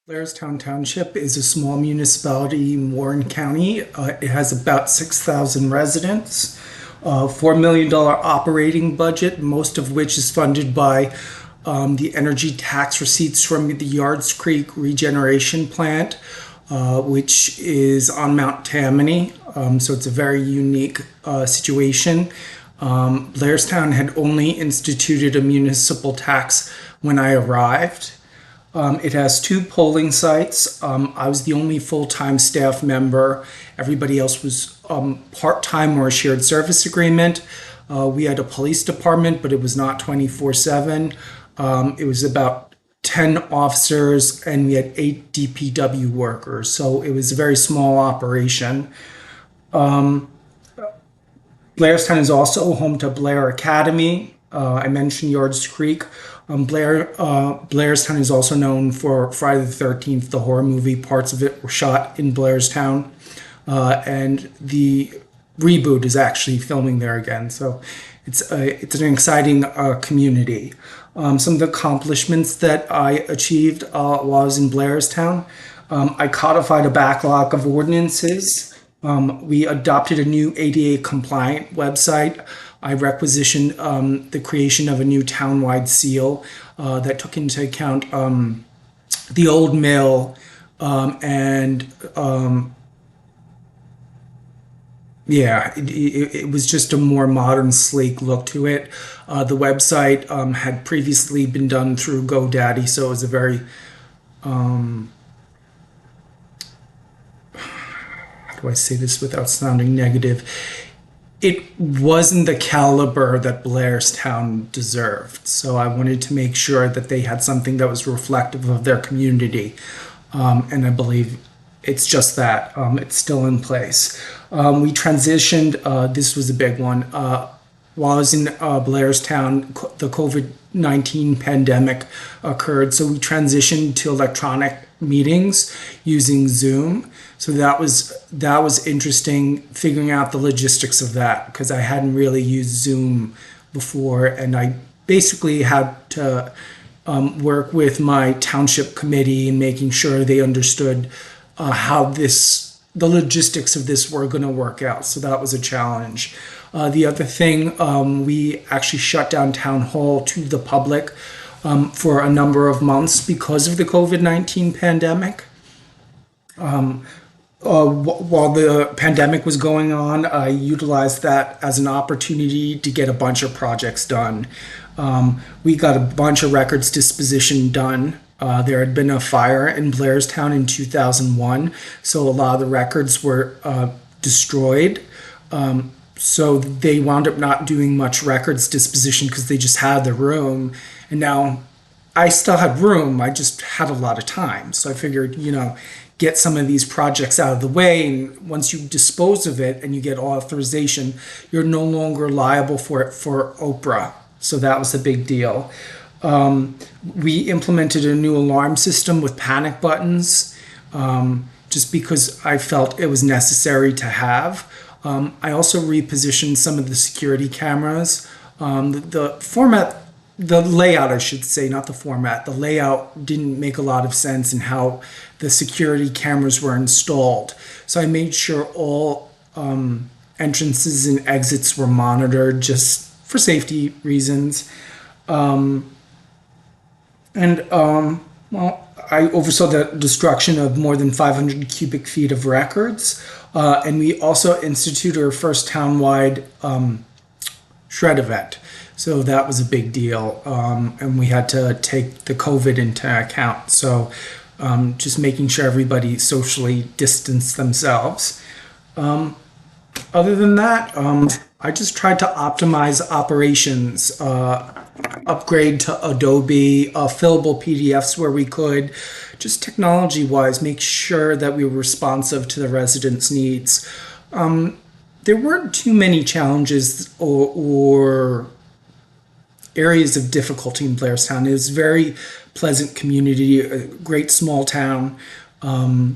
Blairstown Township is a small municipality in Warren County. It has about 6,000 residents, $4 million operating budget, most of which is funded by the energy tax receipts from the Yards Creek Regeneration Plant, which is on Mount Tammany. So it's a very unique situation. Blairstown had only instituted a municipal tax when I arrived. It has two polling sites. I was the only full-time staff member. Everybody else was part-time or a shared service agreement. We had a police department, but it was not 24/7. It was about 10 officers, and we had 8 DPW workers. So it was a very small operation. Blairstown is also home to Blair Academy. I mentioned Yards Creek. Blairstown is also known for Friday the 13th, the horror movie. Parts of it were shot in Blairstown, and the reboot is actually filming there again. So it's an exciting community. Some of the accomplishments that I achieved while I was in Blairstown, I codified a backlog of ordinances. We adopted a new ADA compliant website. I requisitioned the creation of a new townwide seal that took into account the old mill and it was just a more modern, sleek look to it. The website had previously been done through GoDaddy, so it was a very how do I say this without sounding negative? It wasn't the caliber that Blairstown deserved. So I wanted to make sure that they had something that was reflective of their community. And I believe it's just that. It's still in place. We transitioned, this was a big one. While I was in Blairstown, the COVID-19 pandemic occurred. So we transitioned to electronic meetings using Zoom. So that was interesting, figuring out the logistics of that, because I hadn't really used Zoom before, and I basically had to work with my township committee and making sure they understood how the logistics of this were going to work out. So that was a challenge. The other thing, we actually shut down town hall to the public for a number of months because of the COVID-19 pandemic. While the pandemic was going on, I utilized that as an opportunity to get a bunch of projects done. We got a bunch of records disposition done. There had been a fire in Blairstown in 2001, so a lot of the records were destroyed. So they wound up not doing much records disposition because they just had the room. And now I still had room, I just had a lot of time. So I figured, get some of these projects out of the way, and once you dispose of it and you get authorization, you're no longer liable for it for Oprah. So that was a big deal. We implemented a new alarm system with panic buttons, just because I felt it was necessary to have. I also repositioned some of the security cameras. The layout, I should say, not the format. The layout didn't make a lot of sense in how the security cameras were installed. So I made sure all entrances and exits were monitored just for safety reasons. I oversaw the destruction of more than 500 cubic feet of records. And we also instituted our first townwide shred event. So that was a big deal. And we had to take the COVID into account. So just making sure everybody socially distanced themselves. Other than that, I just tried to optimize operations, upgrade to Adobe, fillable PDFs where we could, just technology-wise, make sure that we were responsive to the residents' needs. There weren't too many challenges or areas of difficulty in Blairstown. It was a very pleasant community, a great small town. I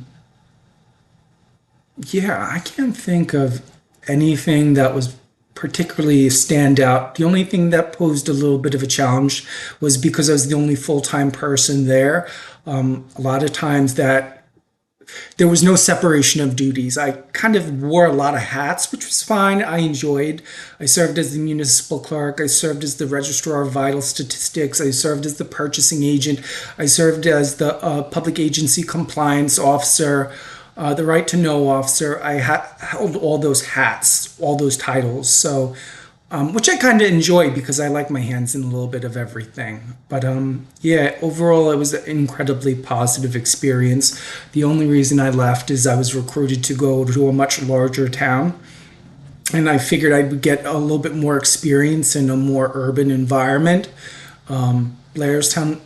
can't think of anything that was particularly stand out. The only thing that posed a little bit of a challenge was because I was the only full-time person there. A lot of times that there was no separation of duties. I kind of wore a lot of hats, which was fine. I enjoyed. I served as the municipal clerk. I served as the registrar of vital statistics. I served as the purchasing agent. I served as the public agency compliance officer, the right to know officer. I held all those hats, all those titles. So, which I kind of enjoyed because I like my hands in a little bit of everything. But yeah, overall, it was an incredibly positive experience. The only reason I left is I was recruited to go to a much larger town. And I figured I would get a little bit more experience in a more urban environment. Blairstown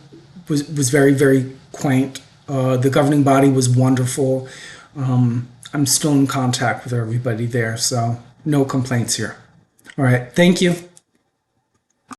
was very, very quaint. The governing body was wonderful. I'm still in contact with everybody there, so no complaints here. All right, thank you.